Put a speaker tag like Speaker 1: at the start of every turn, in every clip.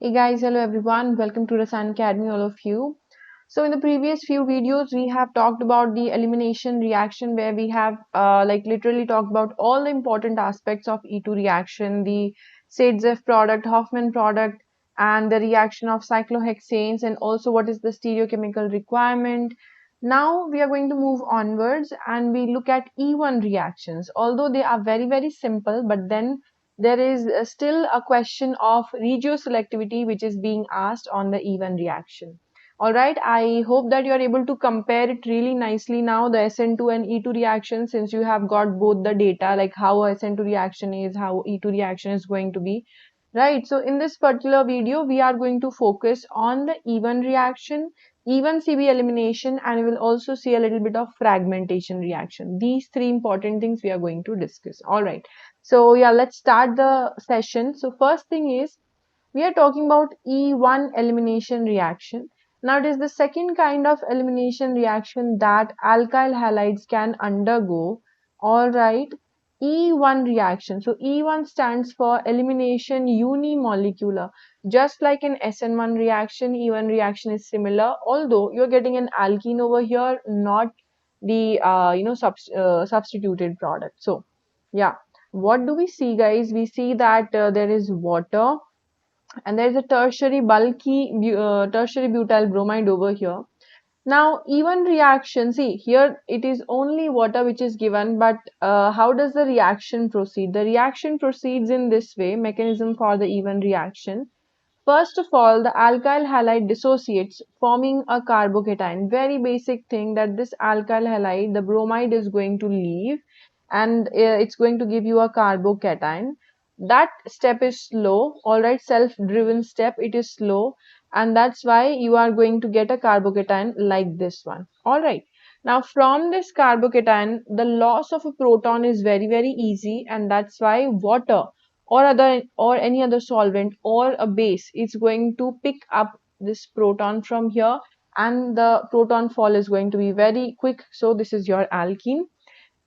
Speaker 1: Hey guys, hello everyone. Welcome to Joining Academy, all of you. So in the previous few videos, we have talked about the elimination reaction where we have literally talked about all the important aspects of E2 reaction, the Sadzeff product, Hoffman product, and the reaction of cyclohexanes, and also what is the stereochemical requirement. Now we are going to move onwards and we look at E1 reactions. Although they are very simple, but then there is still a question of regioselectivity which is being asked on the E1 reaction. All right, I hope that you are able to compare it really nicely now, the SN2 and E2 reaction, since you have got both the data, like how SN2 reaction is, how E2 reaction is going to be. Right, so in this particular video, we are going to focus on the E1 reaction, E1cb elimination, and we will also see a little bit of fragmentation reaction. These three important things we are going to discuss. All right. So yeah, let's start the session. So first thing is we are talking about E1 elimination reaction. Now it is the second kind of elimination reaction that alkyl halides can undergo. All right. E1 reaction. So E1 stands for elimination unimolecular. Just like in SN1 reaction, E1 reaction is similar. Although you're getting an alkene over here, not the substituted product. So yeah, what do we see, guys? We see that there is water and there is a tertiary butyl bromide over here. Now, even reaction, see here it is only water which is given, but how does the reaction proceed? The reaction proceeds in this way, mechanism for the even reaction. First of all, the alkyl halide dissociates, forming a carbocation. Very basic thing that this alkyl halide, the bromide is going to leave and it's going to give you a carbocation. That step is slow, alright, self-driven step, it is slow, and that's why you are going to get a carbocation like this one. Alright. Now from this carbocation, the loss of a proton is very easy, and that's why water or any other solvent or a base is going to pick up this proton from here, and the proton fall is going to be very quick. So this is your alkene.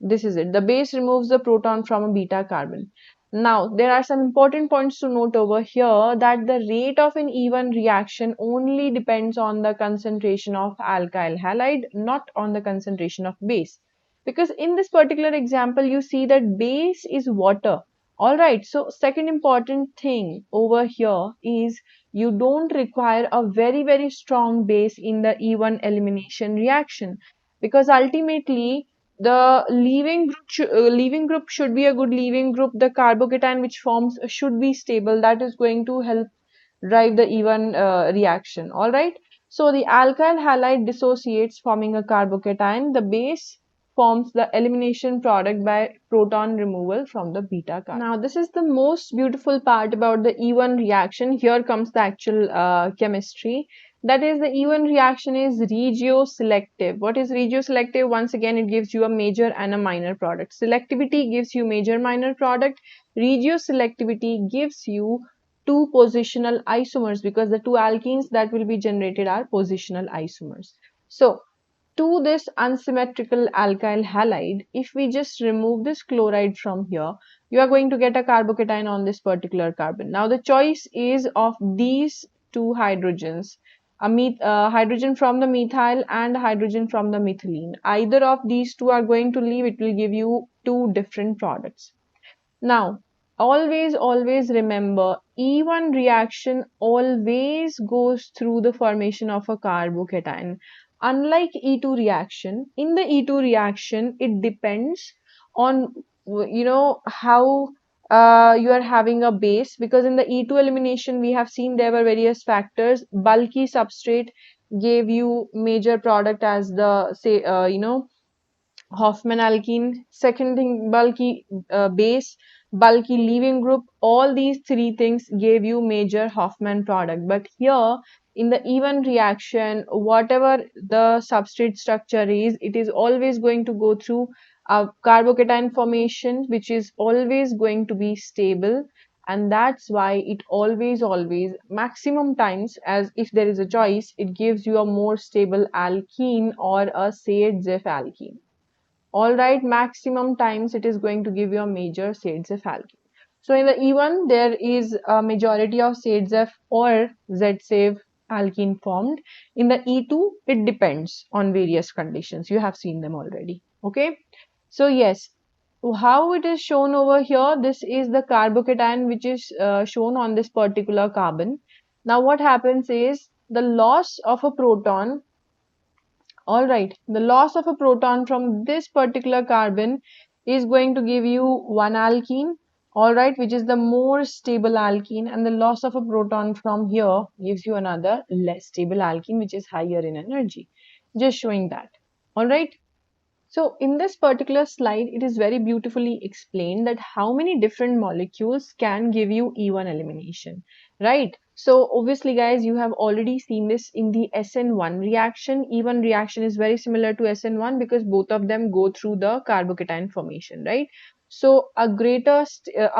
Speaker 1: This is it. The base removes the proton from a beta carbon. Now, there are some important points to note over here that the rate of an even reaction only depends on the concentration of alkyl halide, not on the concentration of base. Because in this particular example, you see that base is water. Alright, so second important thing over here is you don't require a very strong base in the E1 elimination reaction, because ultimately the leaving group should be a good leaving group. The carbocation which forms should be stable. That is going to help drive the even reaction. All right. So the alkyl halide dissociates, forming a carbocation. The base forms the elimination product by proton removal from the beta carbon. Now this is the most beautiful part about the E1 reaction. Here comes the actual chemistry. That is, the E1 reaction is regioselective. What is regioselective? Once again, it gives you a major and a minor product. Selectivity gives you major minor product. Regioselectivity gives you two positional isomers, because the two alkenes that will be generated are positional isomers. So to this unsymmetrical alkyl halide, if we just remove this chloride from here, you are going to get a carbocation on this particular carbon. Now the choice is of these two hydrogens, hydrogen from the methyl and hydrogen from the methylene. Either of these two are going to leave, it will give you two different products. Now, always remember, E1 reaction always goes through the formation of a carbocation. Unlike E2 reaction, in the E2 reaction, it depends on how you are having a base, because in the E2 elimination we have seen there were various factors. Bulky substrate gave you major product as the Hoffman alkene. Second thing, bulky base, bulky leaving group. All these three things gave you major Hoffman product. But here in the even reaction, whatever the substrate structure is, it is always going to go through a carbocation formation, which is always going to be stable. And that's why it always maximum times, as if there is a choice, it gives you a more stable alkene or a Sadzeff alkene. All right, maximum times it is going to give you a major Sadzeff alkene. So in the E1, there is a majority of ZF or ZSAV alkene formed. In the E2, it depends on various conditions. You have seen them already. Okay. So yes, how it is shown over here, this is the carbocation which is shown on this particular carbon. Now what happens is the loss of a proton. All right, the loss of a proton from this particular carbon is going to give you one alkene, all right, which is the more stable alkene, and the loss of a proton from here gives you another less stable alkene, which is higher in energy. Just showing that. All right. So in this particular slide, it is very beautifully explained that how many different molecules can give you E1 elimination, right? So obviously guys, you have already seen this in the SN1 reaction. E1 reaction is very similar to SN1 because both of them go through the carbocation formation, right? So a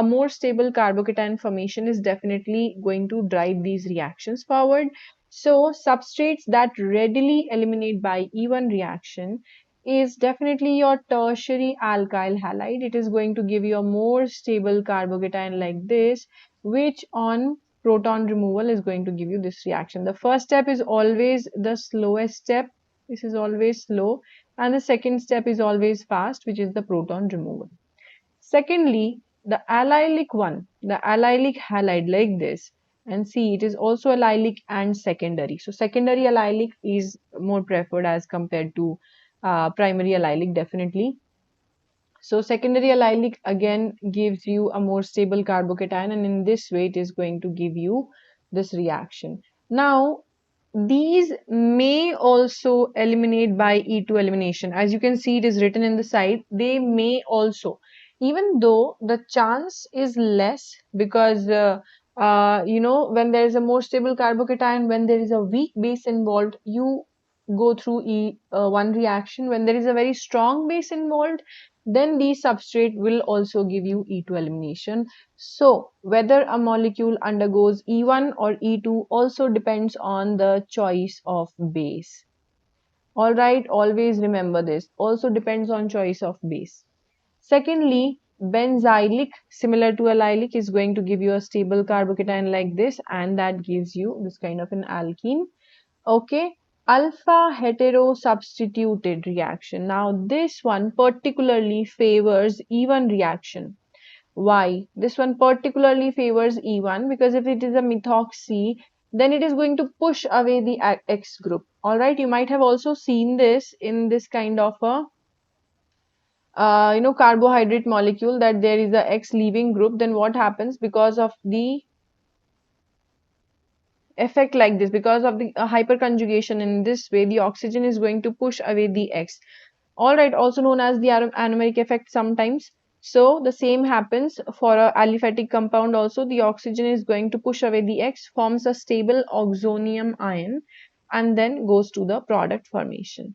Speaker 1: more stable carbocation formation is definitely going to drive these reactions forward. So substrates that readily eliminate by E1 reaction is definitely your tertiary alkyl halide. It is going to give you a more stable carbocation like this, which on proton removal is going to give you this reaction. The first step is always the slowest step. This is always slow. And the second step is always fast, which is the proton removal. Secondly, the the allylic halide like this. And see, it is also allylic and secondary. So secondary allylic is more preferred as compared to primary allylic, definitely. So secondary allylic again gives you a more stable carbocation, and in this way it is going to give you this reaction. Now these may also eliminate by E2 elimination. As you can see, it is written in the side, they may also, even though the chance is less because when there is a more stable carbocation, when there is a weak base involved, you go through one reaction. When there is a very strong base involved, then the substrate will also give you E2 elimination. So whether a molecule undergoes E1 or E2 also depends on the choice of base. All right, always remember this. Also depends on choice of base. Secondly, benzylic, similar to allylic, is going to give you a stable carbocation like this, and that gives you this kind of an alkene. Okay, alpha hetero substituted reaction. Now this one particularly favors E1 reaction. Why? This one particularly favors E1 because if it is a methoxy, then it is going to push away the X group. All right, you might have also seen this in this kind of a carbohydrate molecule, that there is a X leaving group. Then what happens because of the effect like this, because of the hyperconjugation, in this way the oxygen is going to push away the X. All right, also known as the anomeric effect sometimes. So the same happens for a aliphatic compound also. The oxygen is going to push away the X, forms a stable oxonium ion, and then goes to the product formation.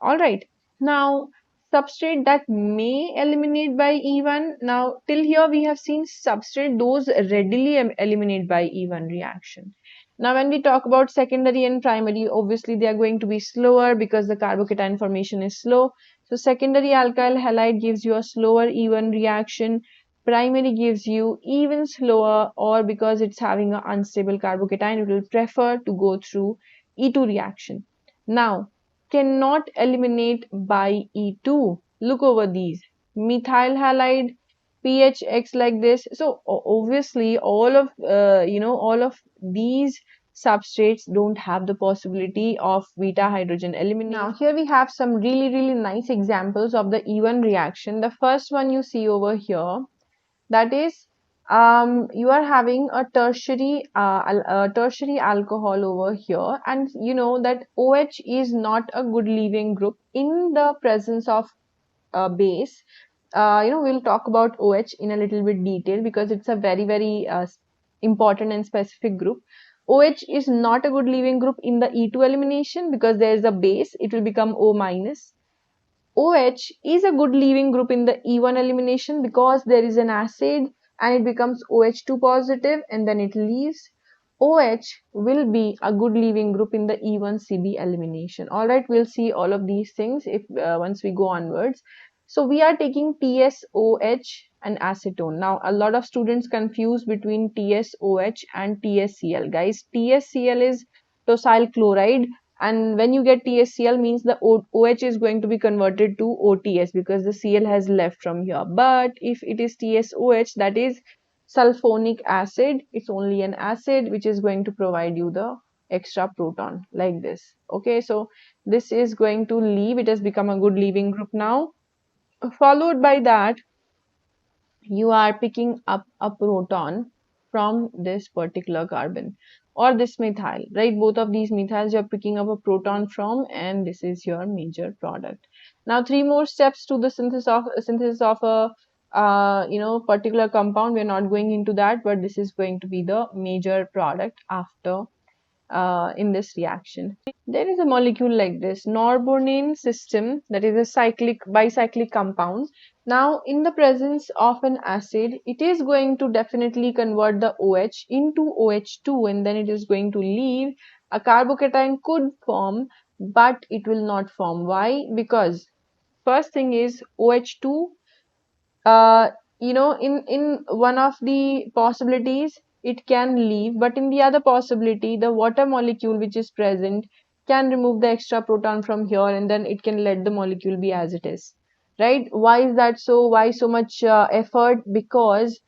Speaker 1: All right. Now, substrate that may eliminate by E1. Now, till here we have seen substrate those readily eliminate by E1 reaction. Now, when we talk about secondary and primary, obviously they are going to be slower because the carbocation formation is slow. So, secondary alkyl halide gives you a slower E1 reaction. Primary gives you even slower, or because it's having an unstable carbocation, it will prefer to go through E2 reaction. Now, cannot eliminate by E2. Look over these. Methyl halide, pH X like this. So obviously all of these substrates don't have the possibility of beta hydrogen elimination. Now here we have some really nice examples of the E1 reaction. The first one you see over here, that is you are having a tertiary alcohol over here, and you know that OH is not a good leaving group in the presence of base. We'll talk about OH in a little bit detail because it's a very important and specific group. OH is not a good leaving group in the E2 elimination because there is a base, it will become O minus. OH is a good leaving group in the E1 elimination because there is an acid and it becomes OH2 positive and then it leaves. OH will be a good leaving group in the E1cb elimination. Alright, we'll see all of these things if once we go onwards. So we are taking TSOH and acetone. Now a lot of students confuse between TSOH and TSCl. Guys, TSCl is tosyl chloride, and when you get TSCl means the OH is going to be converted to OTS because the Cl has left from here. But if it is TSOH, that is sulfonic acid, it's only an acid which is going to provide you the extra proton like this. Okay, so this is going to leave, it has become a good leaving group now. Followed by that, you are picking up a proton from this particular carbon or this methyl, right? Both of these methyls you're picking up a proton from, and this is your major product. Now three more steps to the synthesis of a particular compound. We're not going into that, but this is going to be the major product after in this reaction. There is a molecule like this, norbornene system, that is a cyclic bicyclic compound. Now, in the presence of an acid, it is going to definitely convert the OH into OH2, and then it is going to leave. A carbocation could form, but it will not form. Why? Because first thing is OH2, uh, in one of the possibilities it can leave, but in the other possibility the water molecule which is present can remove the extra proton from here, and then it can let the molecule be as it is, right? Why is that so? Why so much effort? Because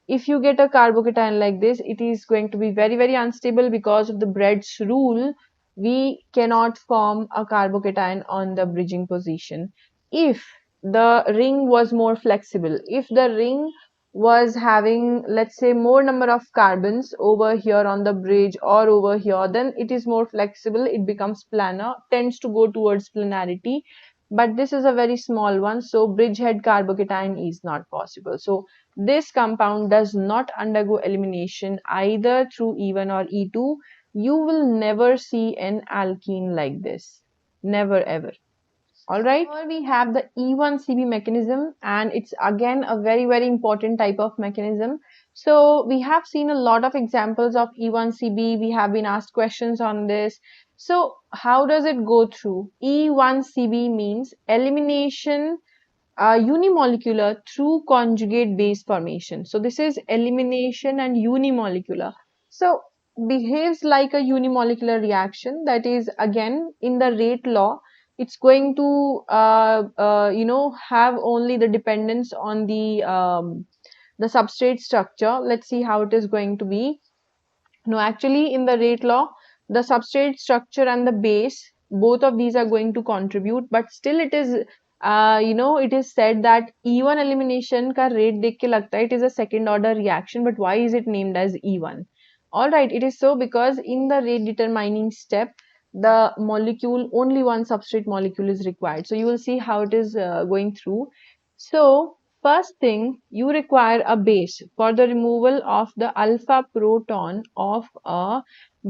Speaker 1: if you get a carbocation like this, it is going to be very, very unstable because of the Bread's rule. We cannot form a carbocation on the bridging position. If the ring was more flexible, if the ring was having, let's say, more number of carbons over here on the bridge or over here, then it is more flexible, it becomes planar, tends to go towards planarity. But this is a very small one, so bridgehead carbocation is not possible. So this compound does not undergo elimination either through E1 or E2. You will never see an alkene like this, never ever. All right, here we have the E1cb mechanism, and it's again a very, very important type of mechanism. So we have seen a lot of examples of E1cb. We have been asked questions on this. So how does it go through? E1cb means elimination unimolecular through conjugate base formation. So this is elimination and unimolecular. So behaves like a unimolecular reaction. That is, again, in the rate law, it's going to have only the dependence on the substrate structure. Let's see how it is going to be. No, actually, in the rate law, the substrate structure and the base, both of these are going to contribute, but still it is, it is said that E1 elimination ka rate dekh ke lagta hai it is a second order reaction, but why is it named as E1? All right, it is so because in the rate determining step, the molecule, only one substrate molecule is required. So you will see how it is going through. So first thing, you require a base for the removal of the alpha proton of a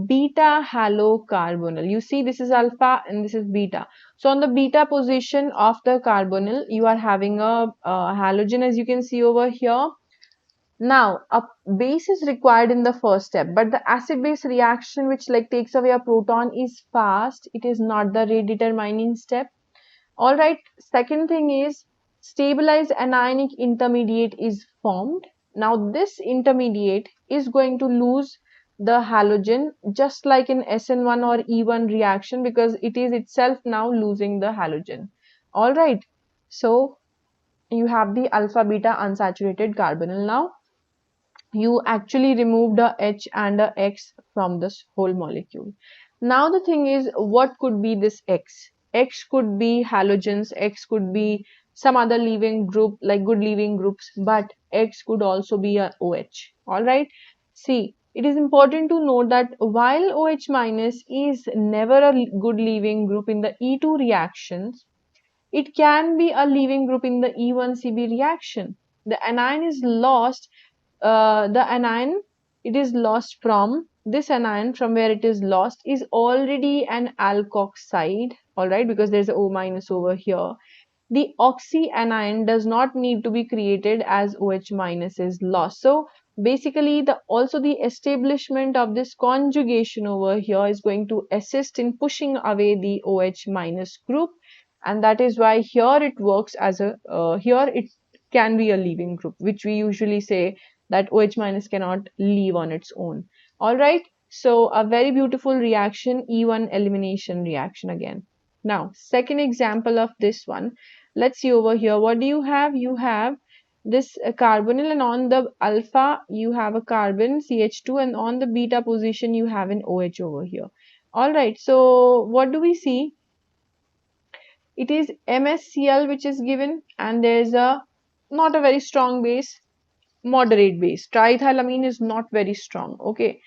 Speaker 1: beta halocarbonyl. You see, this is alpha and this is beta. So on the beta position of the carbonyl, you are having a halogen, as you can see over here. Now, a base is required in the first step, but the acid-base reaction which like takes away a proton is fast. It is not the rate determining step. All right, second thing is stabilized anionic intermediate is formed. Now this intermediate is going to lose the halogen just like in SN1 or E1 reaction because it is itself now losing the halogen. All right, so you have the alpha beta unsaturated carbonyl now. You actually removed a H and a X from this whole molecule. Now the thing is, what could be this X? X could be halogens, X could be some other leaving group like good leaving groups, but X could also be a OH. All right. See, it is important to note that while OH minus is never a good leaving group in the E2 reactions, it can be a leaving group in the E1cb reaction. The anion is lost, the anion, it is lost from this anion, from where it is lost is already an alkoxide, all right, because there's a O minus over here. The oxyanion does not need to be created as OH minus is lost. So basically the establishment of this conjugation over here is going to assist in pushing away the OH minus group, and that is why here it works as a here it can be a leaving group, which we usually say that OH minus cannot leave on its own. All right, so a very beautiful reaction, E1 elimination reaction again. Now, second example of this one, let's see over here. What do you have? You have this carbonyl, and on the alpha you have a carbon CH2, and on the beta position you have an OH over here. All right, so what do we see? It is MsCl which is given, and there is a not a very strong base, moderate base. Triethylamine is not very strong. Okay,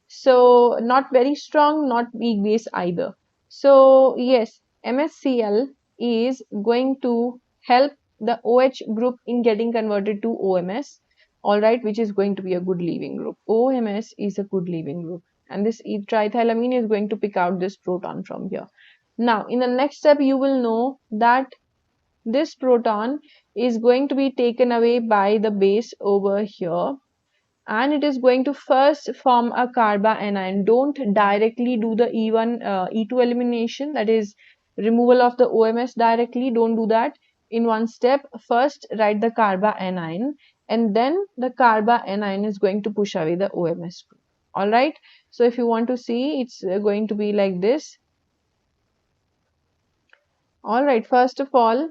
Speaker 1: so not very strong, not weak base either. So yes, MsCl is going to help the OH group in getting converted to OMS, all right, which is going to be a good leaving group. OMS is a good leaving group, and this triethylamine is going to pick out this proton from here. Now, in the next step, you will know that this proton is going to be taken away by the base over here, and it is going to first form a carbanion. Don't directly do the E1 E2 elimination, that is removal of the OMS directly. Don't do that in one step. First write the carbanion, and then the carbanion is going to push away the OMS group. All right, so if you want to see, it's going to be like this. All right, first of all,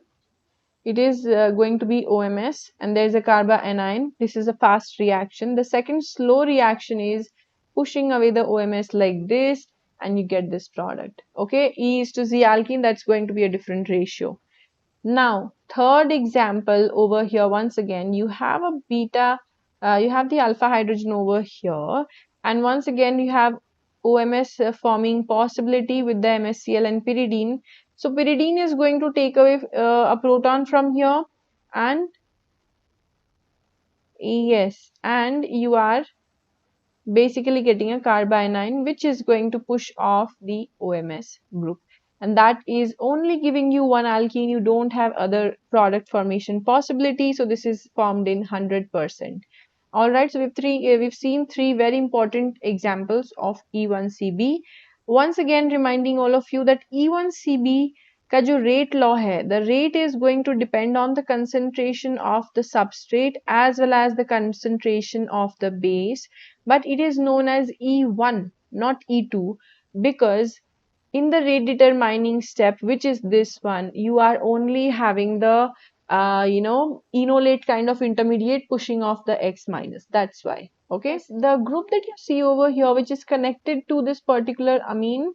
Speaker 1: it is going to be OMS, and there is a carbanion. This is a fast reaction. The second slow reaction is pushing away the OMS like this, and you get this product. Okay, E is to Z alkene, that's going to be a different ratio. Now, third example over here, once again, you have a beta, you have the alpha hydrogen over here, and once again, you have OMS forming possibility with the MsCl and pyridine. So, pyridine is going to take away a proton from here, and yes, and you are basically getting a carbanion which is going to push off the OMS group, and that is only giving you one alkene. You don't have other product formation possibility, so this is formed in 100%. All right, so we've seen three very important examples of E1cb. Once again reminding all of you that E1cb का जो rate law है, the rate is going to depend on the concentration of the substrate as well as the concentration of the base, but it is known as E1, not E2, because in the rate determining step, which is this one, you are only having the enolate kind of intermediate pushing off the X minus. That's why. Okay, the group that you see over here, which is connected to this particular amine,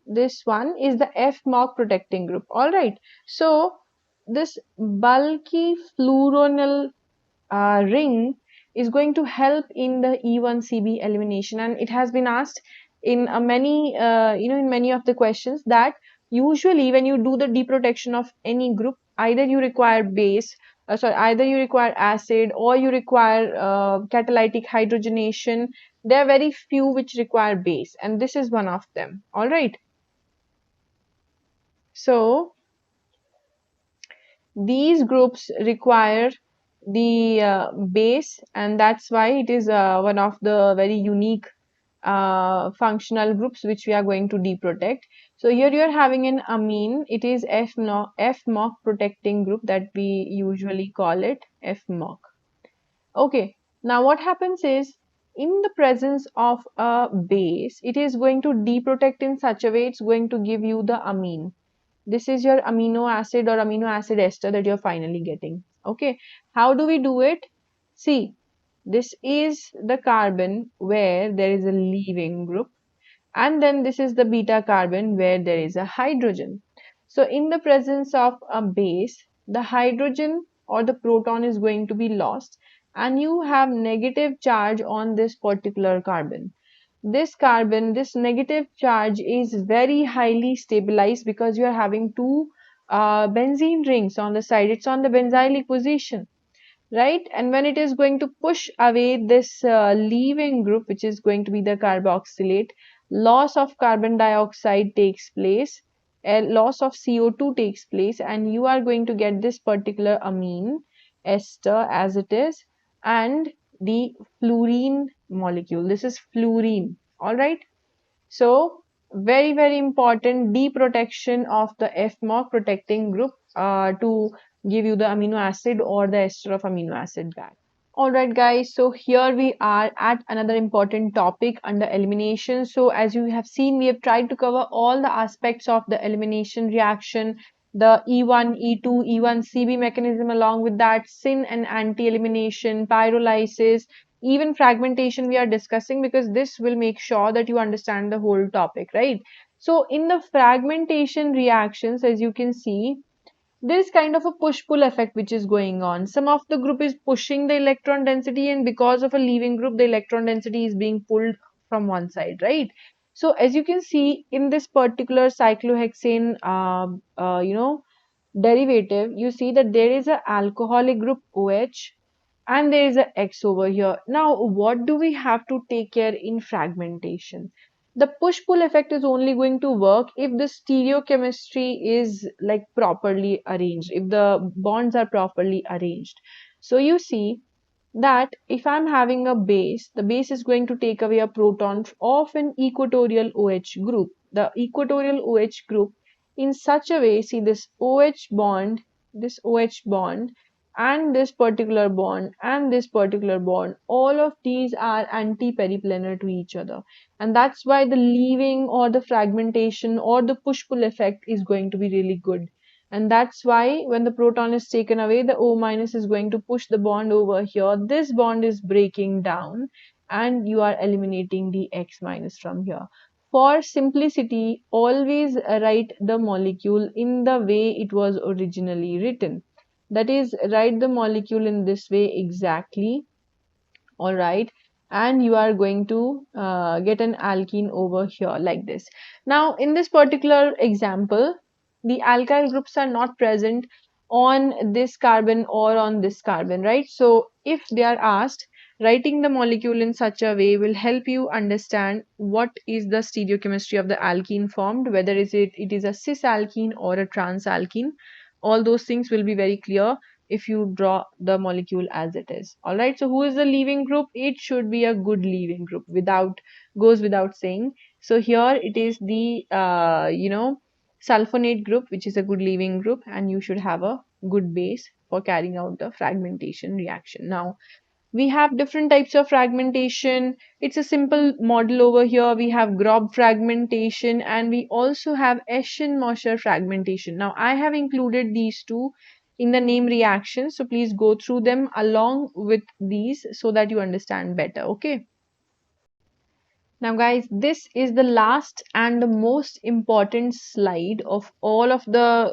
Speaker 1: this one is the F-MOC protecting group. All right, so this bulky fluoronyl ring is going to help in the E1cb elimination, and it has been asked in many in many of the questions that usually when you do the deprotection of any group, either you require base either you require acid or you require catalytic hydrogenation. There are very few which require base, and this is one of them. All right, so these groups require the base, and that's why it is one of the very unique functional groups which we are going to deprotect. So here you are having an amine. It is F-MOC protecting group that we usually call it F-MOC. Okay, now what happens is, in the presence of a base, it is going to deprotect in such a way it's going to give you the amine. This is your amino acid or amino acid ester that you're finally getting. Okay, how do we do it? See, this is the carbon where there is a leaving group, and then this is the beta carbon where there is a hydrogen. So in the presence of a base, the hydrogen or the proton is going to be lost, and you have negative charge on this particular carbon. This carbon, this negative charge is very highly stabilized because you are having two benzene rings on the side. It's on the benzylic position, right? And when it is going to push away this leaving group, which is going to be the carboxylate, loss of carbon dioxide takes place, loss of CO2 takes place, and you are going to get this particular amine ester as it is, and the fluorine molecule. This is fluorine. All right, so Very, very important, deprotection of the FMOC protecting group to give you the amino acid or the ester of amino acid back. Alright guys, so here we are at another important topic under elimination. So as you have seen, we have tried to cover all the aspects of the elimination reaction, the E1, E2, E1cb mechanism, along with that syn and anti-elimination, pyrolysis, even fragmentation we are discussing, because this will make sure that you understand the whole topic, right? So in the fragmentation reactions, as you can see, there is kind of a push-pull effect which is going on. Some of the group is pushing the electron density, and because of a leaving group, the electron density is being pulled from one side, right? So as you can see in this particular cyclohexane, derivative, you see that there is a alcoholic group OH and there is a X over here. Now, what do we have to take care in fragmentation? The push-pull effect is only going to work if the stereochemistry is like properly arranged, if the bonds are properly arranged. So you see that if I'm having a base, the base is going to take away a proton of an equatorial OH group. The equatorial OH group in such a way, see this OH bond, and this particular bond, and this particular bond, all of these are anti-periplanar to each other. And that's why the leaving or the fragmentation or the push-pull effect is going to be really good. And that's why when the proton is taken away, the O minus is going to push the bond over here. This bond is breaking down and you are eliminating the X minus from here. For simplicity, always write the molecule in the way it was originally written. That is, write the molecule in this way exactly, all right, and you are going to get an alkene over here like this. Now in this particular example, the alkyl groups are not present on this carbon or on this carbon, right? So if they are asked, writing the molecule in such a way will help you understand what is the stereochemistry of the alkene formed, whether it is a cis alkene or a trans alkene. All those things will be very clear if you draw the molecule as it is. All right, so who is the leaving group? It should be a good leaving group, goes without saying. So here it is the sulfonate group, which is a good leaving group, and you should have a good base for carrying out the fragmentation reaction. Now we have different types of fragmentation. It's a simple model over here. We have Grob fragmentation and we also have Eschen-Mosher fragmentation. Now I have included these two in the name reactions, so please go through them along with these so that you understand better. Okay. Now guys, this is the last and the most important slide of all of the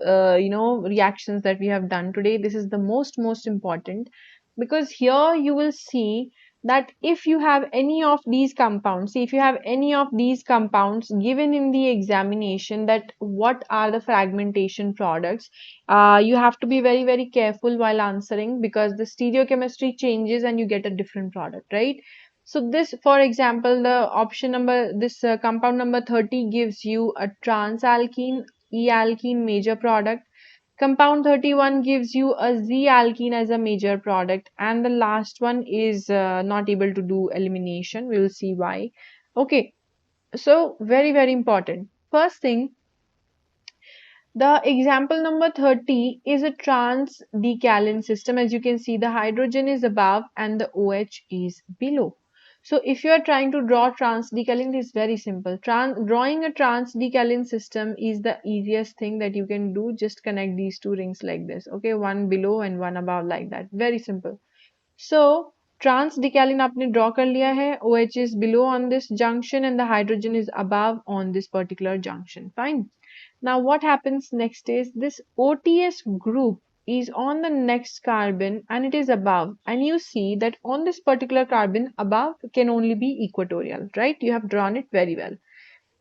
Speaker 1: reactions that we have done today. This is the most important, because here you will see that if you have any of these compounds, see if you have any of these compounds given in the examination, that what are the fragmentation products, you have to be very careful while answering, because the stereochemistry changes and you get a different product, right? So this, for example, the option number, this compound number 30 gives you a trans-alkene, E-alkene major product. Compound 31 gives you a Z-alkene as a major product. And the last one is not able to do elimination. We will see why. Okay, so very important. First thing, the example number 30 is a trans decalin system. As you can see, the hydrogen is above and the OH is below. So if you are trying to draw trans decalin, it is very simple. Drawing a trans decalin system is the easiest thing that you can do. Just connect these two rings like this. Okay, one below and one above like that. Very simple. So trans decalin आपने draw कर लिया है. OH is below on this junction and the hydrogen is above on this particular junction. Fine. Now what happens next is this OTS group is on the next carbon and it is above, and you see that on this particular carbon above can only be equatorial, right? You have drawn it very well.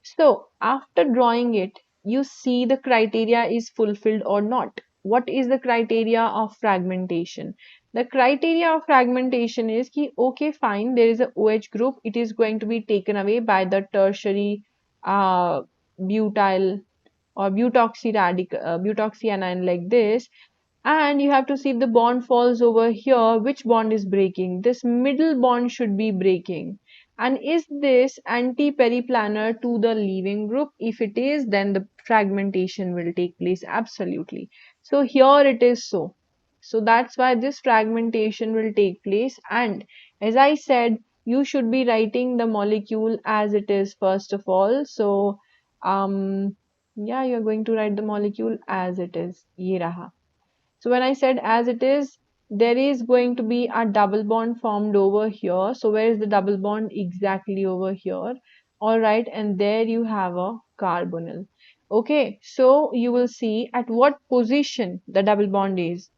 Speaker 1: So after drawing it, you see the criteria is fulfilled or not. What is the criteria of fragmentation? The criteria of fragmentation is ki, okay, fine, there is a OH group, it is going to be taken away by the tertiary butyl or butoxyanion like this, and you have to see if the bond falls over here, which bond is breaking. This middle bond should be breaking. And is this anti-periplanar to the leaving group? If it is, then the fragmentation will take place. Absolutely. So here it is so. So that's why this fragmentation will take place. And as I said, you should be writing the molecule as it is first of all. So yeah, you're going to write the molecule as it is. Ye raha. So when I said as it is, there is going to be a double bond formed over here. So where is the double bond? Exactly over here. All right, and there you have a carbonyl. Okay, so you will see at what position the double bond is.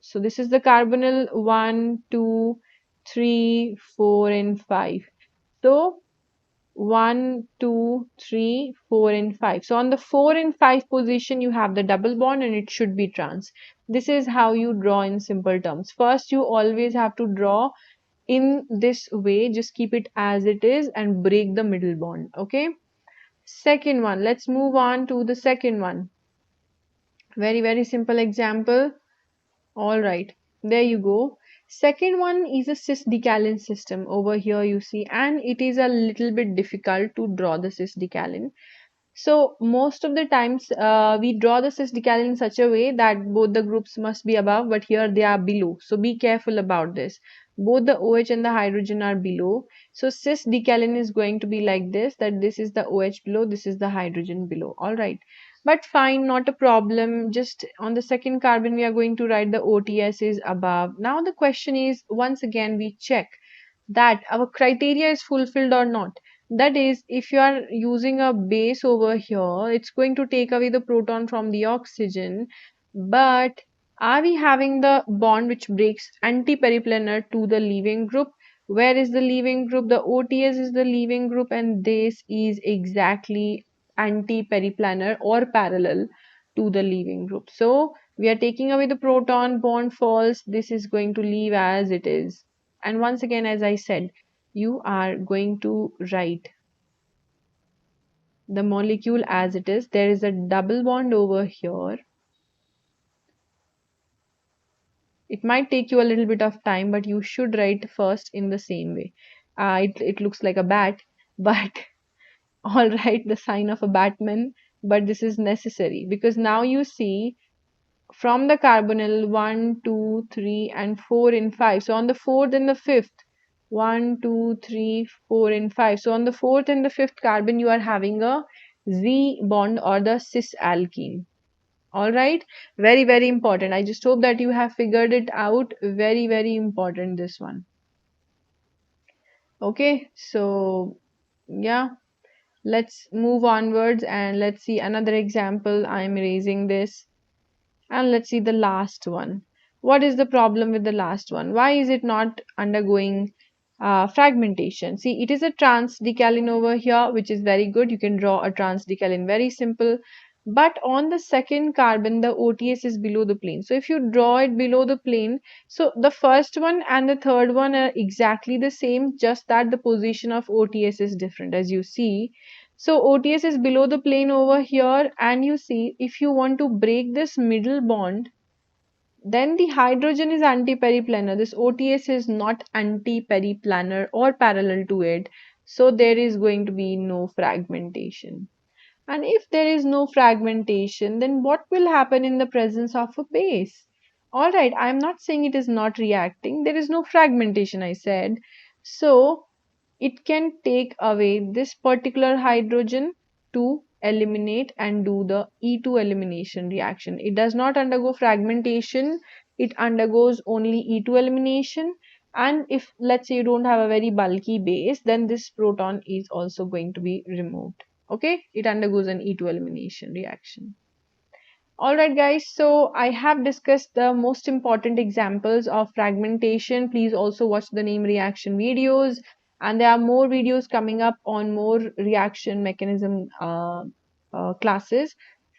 Speaker 1: So this is the carbonyl 1, 2, 3, 4, and 5. So 1, 2, 3, 4, and 5. So on the 4 and 5 position, you have the double bond and it should be trans. This is how you draw in simple terms. First, you always have to draw in this way. Just keep it as it is and break the middle bond. Okay. Second one, let's move on to the second one. Very, very simple example. All right, there you go. Second one is a cis decalin system. Over here you see, and it is a little bit difficult to draw the cis decalin. So most of the times we draw the cis decalin in such a way that both the groups must be above, but here they are below. So be careful about this. Both the OH and the hydrogen are below. So cis decalin is going to be like this, that this is the OH below, this is the hydrogen below. All right. But fine, not a problem. Just on the second carbon, we are going to write the OTS is above. Now the question is, once again, we check that our criteria is fulfilled or not. That is, if you are using a base over here, it's going to take away the proton from the oxygen. But are we having the bond which breaks anti-periplanar to the leaving group? Where is the leaving group? The OTS is the leaving group, and this is exactly anti-periplanar or parallel to the leaving group. So we are taking away the proton, bond false. This is going to leave as it is. And once again, as I said, you are going to write the molecule as it is. There is a double bond over here. It might take you a little bit of time, but you should write first in the same way. It looks like a bat, but all right, the sign of a batman, but this is necessary because now you see from the carbonyl 1, 2, 3, and 4 and 5. So on the fourth and the fifth, 1, 2, 3, 4, and 5. So on the fourth and the fifth carbon, you are having a Z bond or the cis alkene. All right, very, very important. I just hope that you have figured it out. Very, very important, this one. Okay, so yeah, let's move onwards and let's see another example. I'm erasing this. And let's see the last one. What is the problem with the last one? Why is it not undergoing fragmentation? See, it is a trans decalin over here, which is very good. You can draw a trans decalin, very simple. But on the second carbon, the OTS is below the plane. So if you draw it below the plane, so the first one and the third one are exactly the same, just that the position of OTS is different, as you see. So OTS is below the plane over here, and you see if you want to break this middle bond, then the hydrogen is anti-periplanar. This OTS is not anti-periplanar or parallel to it. So there is going to be no fragmentation. And if there is no fragmentation, then what will happen in the presence of a base? All right, I'm not saying it is not reacting. There is no fragmentation, I said. So it can take away this particular hydrogen to eliminate and do the E2 elimination reaction. It does not undergo fragmentation, it undergoes only E2 elimination. And if let's say you don't have a very bulky base, then this proton is also going to be removed. Okay, it undergoes an E2 elimination reaction. Alright guys, so I have discussed the most important examples of fragmentation. Please also watch the name reaction videos, and there are more videos coming up on more reaction mechanism classes.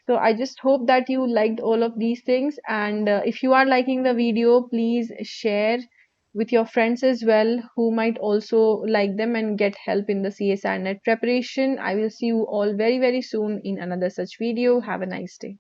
Speaker 1: So I just hope that you liked all of these things, and if you are liking the video, please share with your friends as well who might also like them and get help in the CSIR net preparation. I will see you all very, very soon in another such video. Have a nice day.